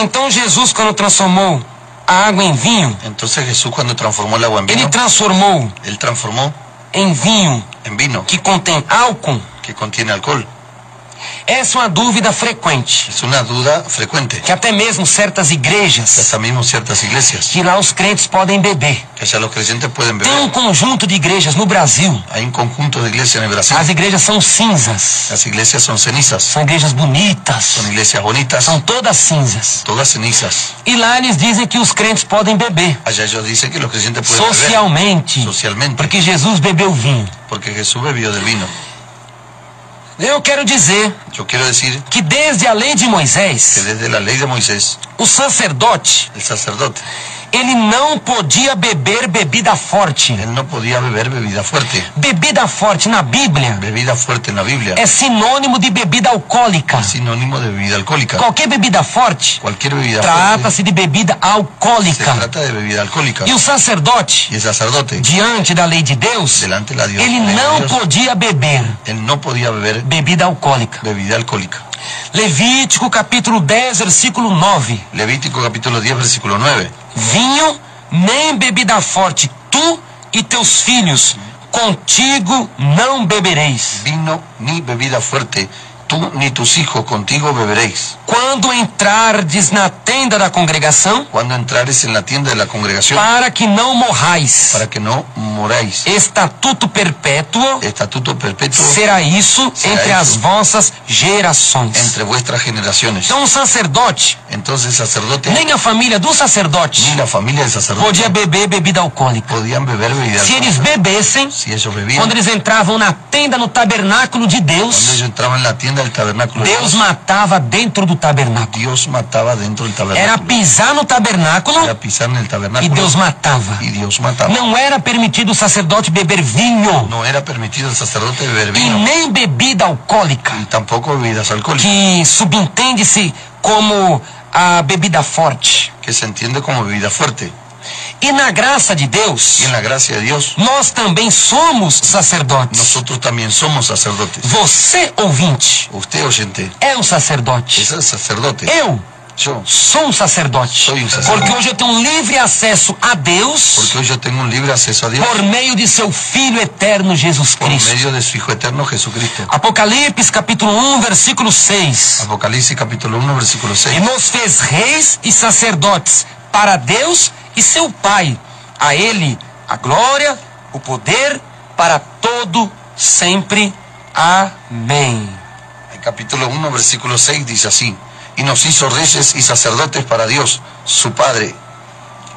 Então Jesus, quando transformou a água em vinho, Entonces Jesús, cuando transformó el agua en ele vino, transformou él transformó em vinho en vino que contém álcool. que contiene alcohol. Essa é uma dúvida frequente, Es una duda frecuente. que até mesmo certas igrejas, Hasta mismo ciertas iglesias, que lá os crentes podem beber. que allá los creyentes pueden Tem um beber. conjunto de igrejas no Brasil. Hay un conjunto de iglesias en el Brasil. As igrejas são cinzas, Las iglesias son cenizas, são igrejas bonitas, son iglesias bonitas, são todas cinzas. todas cenizas. E lá eles dizem que os crentes podem beber Allá ellos dicen que los creyentes pueden beber socialmente, socialmente, porque Jesus bebeu vinho. porque Jesús bebió del vino. Eu quero dizer Yo quiero decir que desde a lei de que Moisés, desde la ley de Moisés, o sacerdote, el sacerdote, ele não podia beber bebida forte. él no podía beber bebida fuerte. Bebida forte na Bíblia Bebida fuerte en la Biblia é sinônimo de bebida alcoólica. es sinónimo de bebida alcohólica. Qualquer bebida forte Cualquier bebida fuerte trata-se de bebida se alcoólica. trata de bebida alcohólica. E o sacerdote, Y el sacerdote, diante da lei de Deus, delante de la Dios, ele ley de não Dios, podia beber él no podía beber bebida alcoólica. bebida alcohólica. Levítico capítulo 10, versículo 9. Levítico capítulo 10, versículo 9. Vinho nem bebida forte, tu e teus filhos, contigo não bebereis. Vino ni bebida fuerte, tú ni tus hijos contigo beberéis. Quando entrardes na tenda da congregação, Cuando entrares en la tienda de la congregación, para que não morrais. para que no moráis. Estatuto perpétuo Estatuto perpetuo será isso Será entre isso. as vossas gerações. entre vuestras generaciones. Então o sacerdote, Entonces el sacerdote, nem a família do sacerdote, ni la familia del sacerdote podia beber bebida alcoólica. podían beber bebida Se eles alcohólica. bebessem, Si ellos bebían, quando eles entravam na tenda, no tabernáculo de cuando Deus, ellos entraban en la tienda del tabernáculo de Deus Dios, matava dentro do tabernáculo. Dios mataba dentro del Era tabernáculo. pisar no tabernáculo Era pisar en el e tabernáculo Deus matava. y Dios mataba. Não era permitido o sacerdote beber vinho No era permitido al sacerdote beber e vino nem bebida alcoólica, y tampoco bebidas alcohólicas, que subentende-se como a bebida forte. que se entiende como bebida fuerte. E na graça de Deus, Y en la gracia de Dios, nós também somos sacerdotes. nosotros también somos sacerdotes. Você, ouvinte, Usted, oyente, é um sacerdote. es el sacerdote. Eu Yo, sou um sacerdote. Sou um sacerdote. Porque hoje eu tenho um livre acesso a Deus porque hoy yo tengo un libre acceso a Dios por meio de seu Filho eterno Jesus por Cristo. medio de su Hijo eterno Jesucristo. Apocalipse capítulo 1, versículo 6. Apocalipsis capítulo 1, versículo E 6. nos fez reis e sacerdotes para Deus e seu Pai. A Ele a glória, o poder para todo sempre. Amém. El capítulo 1, versículo 6 dice así: y nos hizo reyes y sacerdotes para Dios, su Padre.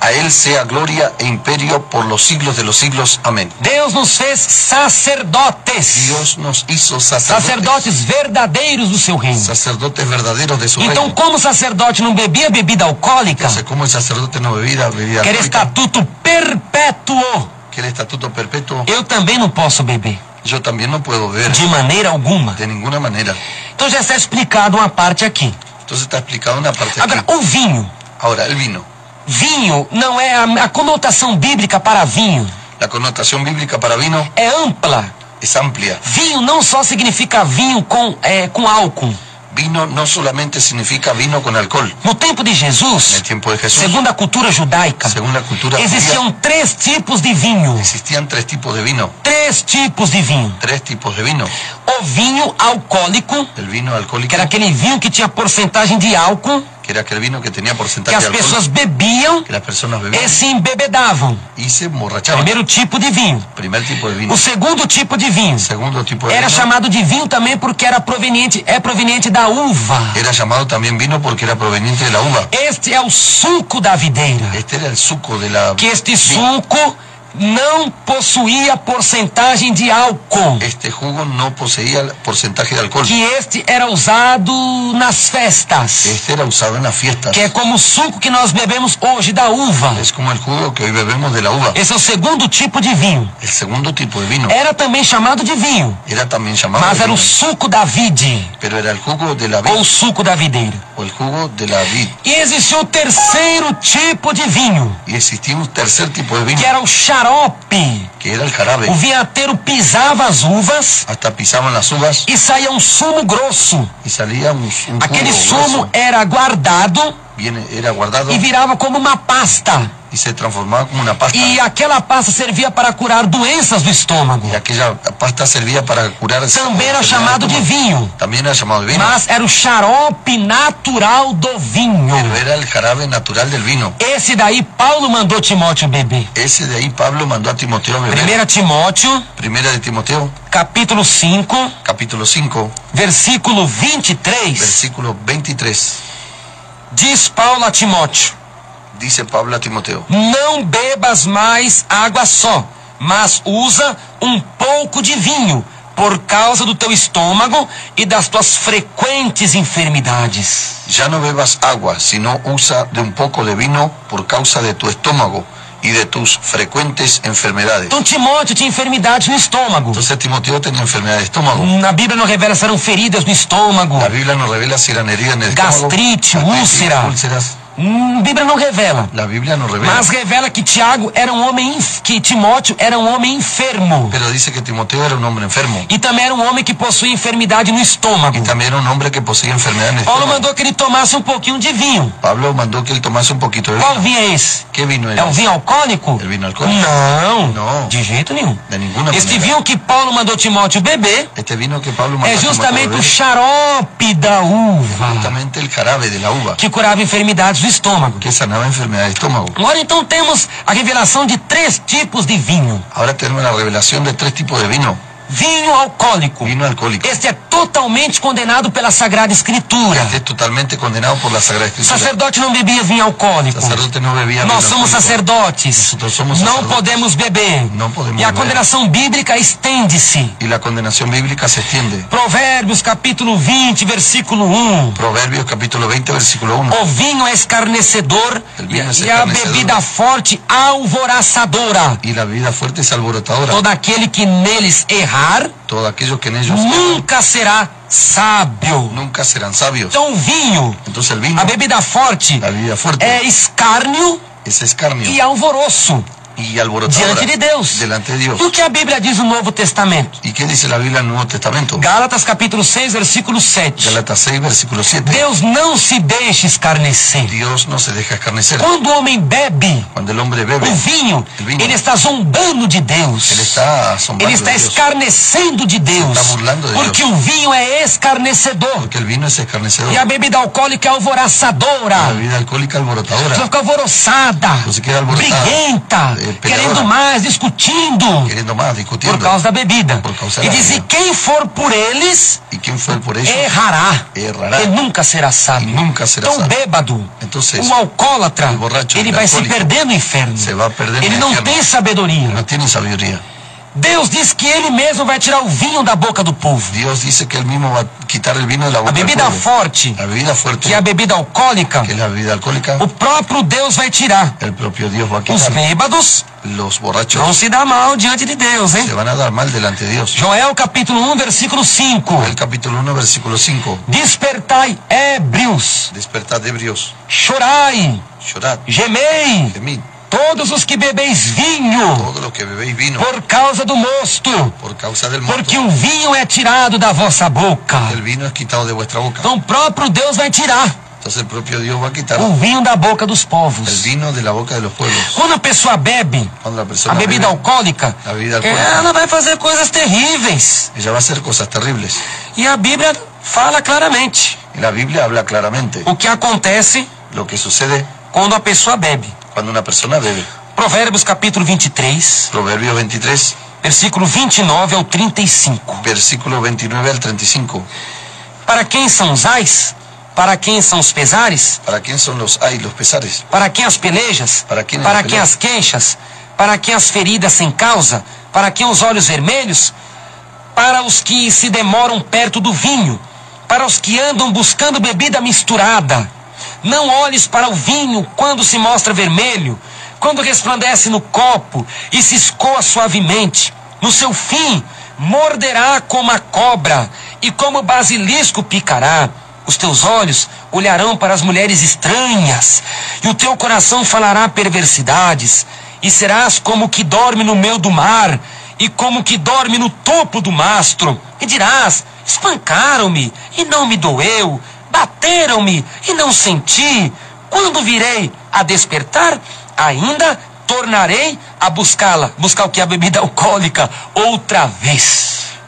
A Él sea gloria e imperio por los siglos de los siglos. Amén. Deus nos fez sacerdotes. Dios nos hizo sacerdotes. Sacerdotes verdadeiros do seu reino. Sacerdotes verdaderos de su Então, reino. como o sacerdote não bebia bebida alcoólica, Entonces, como el sacerdote no bebía bebida que era alcohólica, estatuto perpétuo, que el estatuto perpetuo, eu também não posso beber, yo también no puedo beber de maneira alguma. de ninguna manera. Então já está explicado uma parte aqui. Entonces está explicado una parte Agora, aquí. o vinho. Ahora, el vino. Vinho não é a conotação bíblica para vinho. La connotación bíblica para vino É ampla. es amplia. Vinho não só significa vinho com álcool. Vino no solamente significa vino con alcohol. No tempo de En el Jesus, tiempo de Jesús, segundo a cultura judaica, según la cultura existiam judía, 3 tipos de vinho. existían 3 tipos de vino. 3 tipos de vinho. 3 tipos de vino. O vinho alcoólico, El vino alcohólico, que era aquele vinho que tinha porcentagem de álcool, que era aquel vino que tenía que porcentaje as de alcohol, pessoas bebiam que las personas bebían e se embebedavam. y se emborrachaban. Primeiro tipo de vinho. Primer tipo de vino. O segundo tipo de vinho Segundo tipo de era vino chamado de vinho também porque era proveniente da uva. era llamado también vino porque era proveniente de la uva. Este é o suco da videira. Este era el suco de la Que este suco não possuía porcentagem de álcool. Este jugo no poseía el porcentaje de alcohol. Que este era usado nas festas. Este era usado en las fiestas. Que é como o suco que nós bebemos hoje da uva. Es como el jugo que hoy bebemos de la uva. Esse é o segundo tipo de vinho. El segundo tipo de vino Era também chamado de vinho, era también llamado mas era o vino, suco da vide, pero era el jugo de la vid ou o suco da videira. o el jugo de la vid. E existia o terceiro tipo de vinho, Y existía un tercer tipo de vino que era o xarope. que era el jarabe. O vinhateiro pisava as uvas Hasta pisaban las uvas e saía um sumo grosso. y salía un jugo Aquele grueso. sumo era guardado era guardado e virava como uma pasta. y se transformaba como una pasta. E aquela pasta servia para curar doenças do estômago. Y aquella pasta servía para curar... Também era chamado de vinho. También era llamado de vino. Mas era o xarope natural do vinho. Pero era el jarabe natural del vino. Esse daí Paulo mandou Timóteo beber. Ese de ahí Pablo mandó a Timoteo a beber. 1 Timóteo, Primera de Timoteo, capítulo 5, capítulo 5, versículo 23. versículo 23. Diz Paulo a Timóteo: Dice Pablo a Timoteo: não bebas mais água só, mas usa um pouco de vinho, por causa do teu estômago e das tuas frequentes enfermidades. ya no bebas agua, sino usa de un poco de vino por causa de tu estómago y de tus frecuentes enfermedades. Então Timóteo tinha enfermidades no estômago. Entonces Timoteo tenía enfermedad de estómago. Na Bíblia não revela se eram feridas no estômago. La Biblia nos revela si eran heridas en el estómago, Gastrite, úlcera. úlceras. A Bíblia não revela. La Biblia nos revela. Mas revela que que Timóteo era um homem enfermo. Pero dice que Timoteo era un hombre enfermo. E também era um homem que possuía enfermidade no estômago. Y también era un hombre que poseía enfermedad en el Paulo estómago. mandou que ele tomasse um pouquinho de vinho. Pablo mandó que él tomase un poquito de Qual vino. vinho é esse? ¿Qué vino É era? o vinho alcoólico? ¿El vino alcohólico? Não, Não. de jeito nenhum. De ninguna Este manera. vinho que Paulo mandou Timóteo beber Este vino que Pablo mandó é a Timoteo justamente beber o xarope da uva, justamente el jarabe de la uva, que curava enfermidades do estômago. que sanaba enfermedad de estómago. Agora então temos a revelação de 3 tipos de vinho. Ahora tenemos la revelación de 3 tipos de vino. Vinho alcoólico. Vino alcohólico. Este é totalmente condenado pela Sagrada Escritura. Este es totalmente condenado por la Sagrada O Escritura. sacerdote não bebia vinho alcoólico. El sacerdote no bebía vino Nós somos alcohólico. sacerdotes. Nosotros somos Não sacerdotes. podemos beber. Não podemos E a beber. condenação bíblica estende-se. Y la condenación bíblica se extiende. Provérbios capítulo 20, versículo 1. Proverbios capítulo 20, versículo 1. O vinho é escarnecedor El vino es e a escarnecedor. bebida forte alvoraçadora. Y la vida fuerte es alborotadora. Todo aquele que neles errar Todo aquello que en ellos nunca será sábio. nunca serán sabios. Então o vinho, Entonces el vino, a bebida forte, la vida fuerte, é escárnio es escarnio e alvoroço y alborotadora diante de Deus. delante de Dios. O que a Bíblia diz no Novo Testamento? ¿Y qué dice la Biblia en el Nuevo Testamento? Gálatas capítulo 6, versículo 7. Gálatas 6, versículo 7. Deus não se deixa escarnecer. Dios no se deja escarnecer. Quando o homem bebe Cuando el hombre bebe, o vinho, El vinho. ele está zombando de Deus. él está asombrado Ele está de Dios. escarnecendo de Deus. está burlando de Porque Deus. o vinho é escarnecedor. Porque el vino es escarnecedor. E a bebida alcoólica é alvoraçadora. La bebida alcohólica Você alborotadora. fica alvoroçada, Você quer alborotada, briguenta, peleadora. querendo mais, discutindo. Queriendo más, discutiendo. Por causa da bebida. Por causa E da diz: e bebida. quem for por eles, ¿Y quién fue por ellos? errará. Errará. E nunca será sábio. E nunca será Então, sábio. bêbado, Entonces, o alcoólatra, o borracho, ele el vai se alcohólico, perder no inferno. se va a perder Ele no não infierno. tem sabedoria. No tienen sabiduría. Deus diz que ele mesmo vai tirar o vinho da boca do povo. Dios dice que él mismo va a quitar el vino de la A boca del bebida pueblo. forte, La bebida fuerte, que é a bebida alcoólica, que es la bebida alcohólica, o próprio Deus vai tirar. el propio Dios va a Os quitar. bêbados Los borrachos vão se dar mal diante de Deus, hein? se van a dar mal delante de Dios. Joel capítulo 1, versículo 5. El capítulo 1, versículo 5. Despertai, ébrios, Despertad ebrios, chorai, llorad, gemei, gemid, todos os que bebeis vinho, todos los que bebéis vino, por causa do mosto, por causa del mosto. porque o vinho é tirado da vossa boca. El vino es quitado de vuestra boca. Então o próprio Deus vai tirar Entonces el propio Dios va a quitar o vinho da boca dos el povos. vino de la boca de los pueblos. Quando a pessoa bebe Cuando la a persona bebida bebe, alcoólica, a bebida alcohólica, ela vai fazer coisas terríveis. ella va a hacer cosas terribles. E a Bíblia fala claramente Y la Biblia habla claramente o que acontece lo que sucede quando a pessoa bebe. cuando una persona bebe. Provérbios capítulo 23, Proverbios 23, versículo 29 ao 35. versículo 29 al 35. Para quem são os ais? Para quem são os pesares? ¿Para quién son los ay, los pesares? Para quem as pelejas? Para quem as Para quem pelejas? as queixas? Para quem as feridas sem causa? Para quem os olhos vermelhos? Para os que se demoram perto do vinho? Para os que andam buscando bebida misturada? Não olhes para o vinho quando se mostra vermelho, quando resplandece no copo e se escoa suavemente. No seu fim, morderá como a cobra e como o basilisco picará. Os teus olhos olharão para as mulheres estranhas, e o teu coração falará perversidades, e serás como o que dorme no meio do mar, e como o que dorme no topo do mastro. E dirás: espancaram-me, e não me doeu, bateram-me, e não senti. quando virei a despertar, ainda tornarei a buscá-la. Buscar o que? A bebida alcoólica outra vez.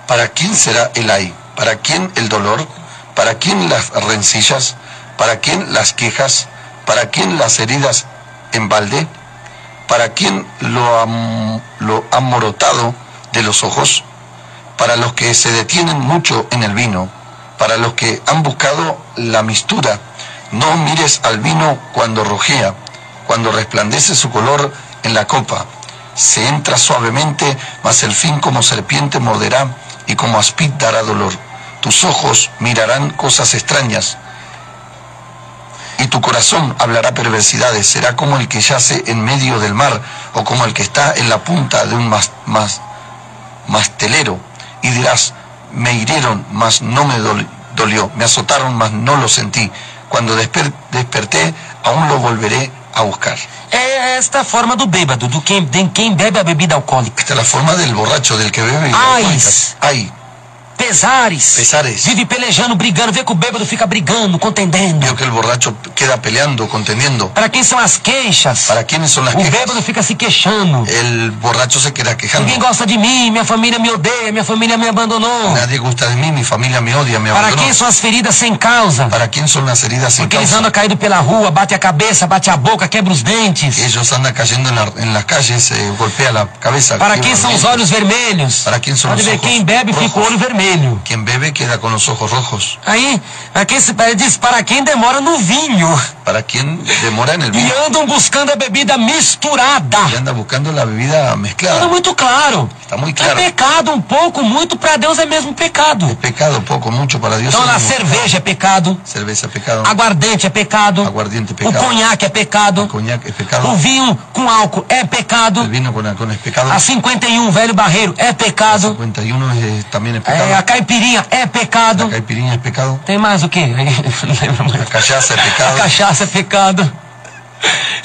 ¿Para quién será el ay? ¿Para quién el dolor? ¿Para quién las rencillas? ¿Para quién las quejas? ¿Para quién las heridas en balde? ¿Para quién lo amorotado de los ojos? Para los que se detienen mucho en el vino, para los que han buscado la mistura. No mires al vino cuando rojea, cuando resplandece su color en la copa. Se entra suavemente, mas el fin como serpiente morderá y como aspid dará dolor. Tus ojos mirarán cosas extrañas y tu corazón hablará perversidades. Será como el que yace en medio del mar o como el que está en la punta de un mastelero. Y dirás, me hirieron, mas no me dolió, me azotaron, mas no lo sentí. Cuando desperté, aún lo volveré a buscar. É esta forma do bêbado, de quem bebe a bebida alcoólica. Esta es la forma del borracho, del que bebe. Ay. Pesares. Vive pelejando, brigando. Vê que o bêbado fica brigando, contendendo. Veo que el borracho queda peleando, contendiendo. Para quem são as queixas? ¿Para quiénes son las O quejas? bêbado fica se queixando. El borracho se queda quejando. Ninguém gosta de mim, minha família me odeia, minha família me abandonou. Nadie gusta de mí, mi familia me odia, me Para abandonó. quem são as feridas sem causa? ¿Para quién son las heridas sin Porque eles causa? andam caídos pela rua, bate a cabeça, bate a boca, quebra os dentes. Ellos andan cayendo en las calles, golpea la cabeza. Para quiebra quem los são os dientes. olhos vermelhos? Para quem são Pode os ver, ojos quem bebe fica o rojos? olho vermelho. Quien bebe queda con los ojos rojos. Aí, aqui ele diz, para quem demora no vinho. Para quien demora en el E vino andam buscando a bebida misturada. y anda buscando la bebida Tudo mezclada. muito claro. Está muy É claro. pecado um pouco, muito, para Deus é mesmo pecado. Es pecado, poco, mucho para Dios. Então es a mismo cerveja é pecado, pecado. Cerveza, pecado. aguardente é pecado, Aguardiente, o pecado. conhaque é pecado, El coñac es o pecado. vinho com álcool é pecado, El vino con alcohol es pecado. a 51 velho barreiro é pecado, 51 también es a pecado. caipirinha é pecado. La caipirinha es pecado. Tem mais o quê? Não lembro La mais. cachaça es A pecado. cachaça é pecado.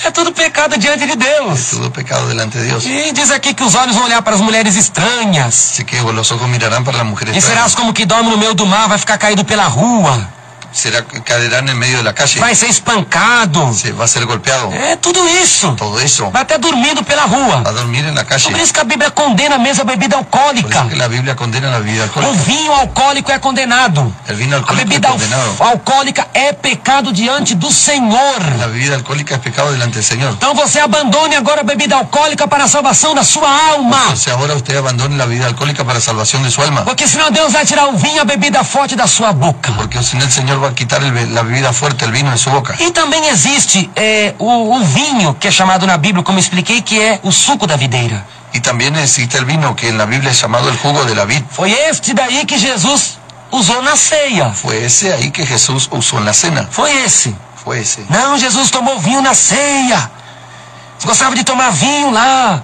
É tudo pecado diante de Es Deus. todo pecado delante de Dios. E diz aqui que os olhos vão olhar para as mulheres estranhas. Así que los ojos mirarán para las mujeres E serás extrañas. como que dorme no meio do mar, vai ficar caído pela rua. Será que caerán en medio de la calle. Vai ser espancado. Se va a ser golpeado. É tudo isso. Todo eso. Vai até dormindo pela rua. Va a dormir en la calle. Por isso que a Bíblia condena mesmo a bebida Por alcoólica. eso que la Biblia condena la bebida O alcohólica. vinho alcoólico é condenado. El vino A alcohólico es bebida condenado. alcoólica é pecado diante do Senhor. La bebida alcohólica es pecado delante del Señor. Então você abandone agora a bebida alcoólica para a salvação da sua alma. Entonces ahora usted abandone la bebida alcohólica para salvación de su alma. Porque senão Deus vai tirar o vinho, a bebida forte da sua boca. Porque si no el Señor va a quitar la bebida fuerte, el vino de su boca. E também existe o vinho, que é chamado na Bíblia, como eu expliquei, que é o suco da videira. Y también existe el vino que en la Biblia es llamado el jugo de la vid. Foi este daí que Jesus usou na ceia. Fue ese ahí que Jesús usó en la cena. Foi esse. Fue ese. Não, Jesus tomou vinho na ceia. Você gostava de tomar vinho lá.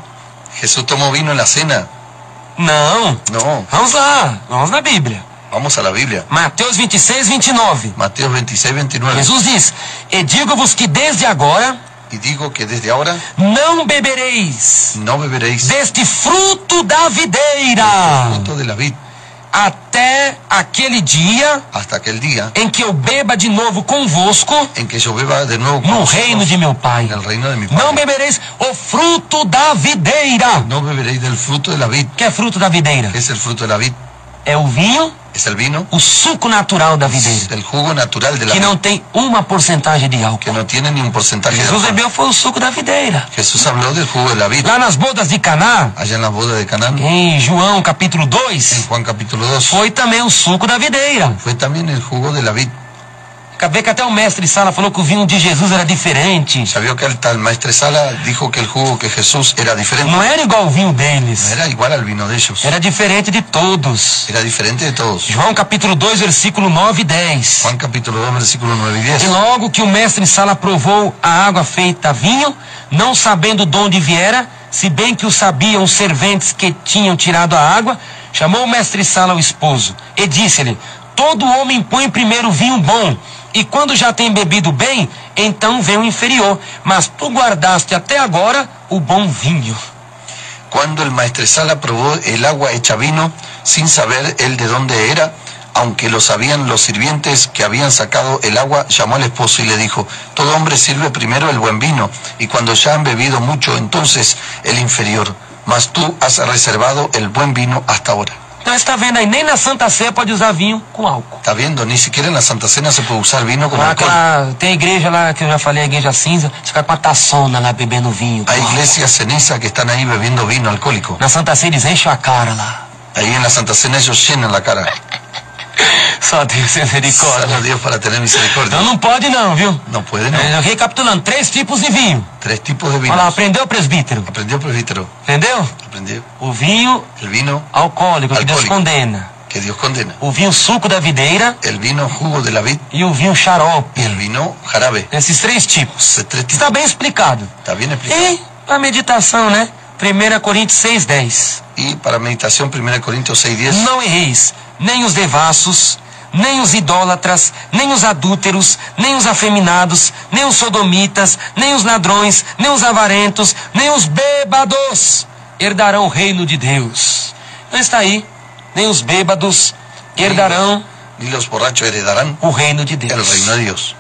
Jesús tomó vino en la cena. Não. No, Vamos lá. Vamos na Bíblia. vamos a la Biblia. Mateus 26, 29. Mateo 26, 29. Jesus diz, e digo-vos que desde agora Y digo que desde ahora não bebereis no beberéis deste fruto da videira, fruto de la vid até aquele dia hasta aquel día em que eu beba de novo convosco en que yo beba de nuevo con no vosotros reino de meu Pai. en el reino de mi Não Padre. bebereis o fruto da videira. No beberéis del fruto de la vid. O que é fruto da videira? ¿Qué es el fruto de la vid? É o vinho, Es el vino, o suco natural da videira, el jugo natural de la que vid, não tem uma porcentagem de que álcool. no tiene ni un porcentaje de Jesus alcohol. bebeu foi o suco da videira. Jesús habló del jugo de la vid Lá nas bodas de Caná, allá en la boda de Canaán, em João capítulo 2, en Juan capítulo 2. foi também o suco da videira. Fue también el jugo de la vid. Acabei que até o mestre Sala falou que o vinho de Jesus era diferente. Ya vio que el tal maestre Sala dijo que el jugo que Jesús era diferente. Não era igual ao vinho No deles. era igual al vino de ellos. Era diferente de todos. Era diferente de todos. João capítulo 2, versículo 9 e 10. Juan capítulo 2, versículo 9 y E 10. logo que o mestre Sala provou a água feita vinho, não sabendo de onde viera, se bem que o sabiam os serventes que tinham tirado a água, chamou o mestre Sala ao esposo e disse-lhe, todo homem põe primeiro vinho bom, e quando já tem bebido bem, então vem o inferior, mas tu guardaste até agora o bom vinho. Cuando el maestresala probó el agua hecha vino, sin saber él de dónde era, aunque lo sabían los sirvientes que habían sacado el agua, llamó al esposo y le dijo: todo hombre sirve primero el buen vino, y cuando ya han bebido mucho, entonces el inferior. Mas tú has reservado el buen vino hasta ahora. Então está vendo aí, nem na Santa Ceia pode usar vinho com álcool. Está viendo, ni siquiera en la Santa Cena se puede usar vino con alcohol. Tem a igreja lá, que eu já falei, a igreja cinza, você fica com a taçona lá bebendo vinho. Hay iglesias ceniza que están ahí bebiendo vino alcohólico. Na Santa Ceia eles enchem a cara lá. Ahí en la Santa Cena ellos llenan la cara. Só Deus tem misericórdia. Solo Dios para tener misericordia. Então não pode não, viu? No puede, no. Recapitulando, 3 tipos de vinho. 3 tipos de vino. Olha lá, aprendeu, presbítero? Aprendió presbítero. Entendeu? Aprendió. O vinho El vino alcoólico, que Deus Alcoólico. condena. que Dios condena. O vinho suco da videira El vino jugo de la vid e o vinho xarope. y el vino jarabe. Esses 3 tipos. Esses 3 tipos. Está bem explicado. Está bien explicado. E a meditação, né? 1 Coríntios 6:10. Y para meditación 1 Corintios 6:10. Não erreis, nem os devassos, nem os idólatras, nem os adúlteros, nem os afeminados, nem os sodomitas, nem os ladrões, nem os avarentos, nem os bêbados herdarão o reino de Deus. Não está aí, nem os bêbados herdarão Ni los borrachos heredarán o reino de el Deus. reino de Dios.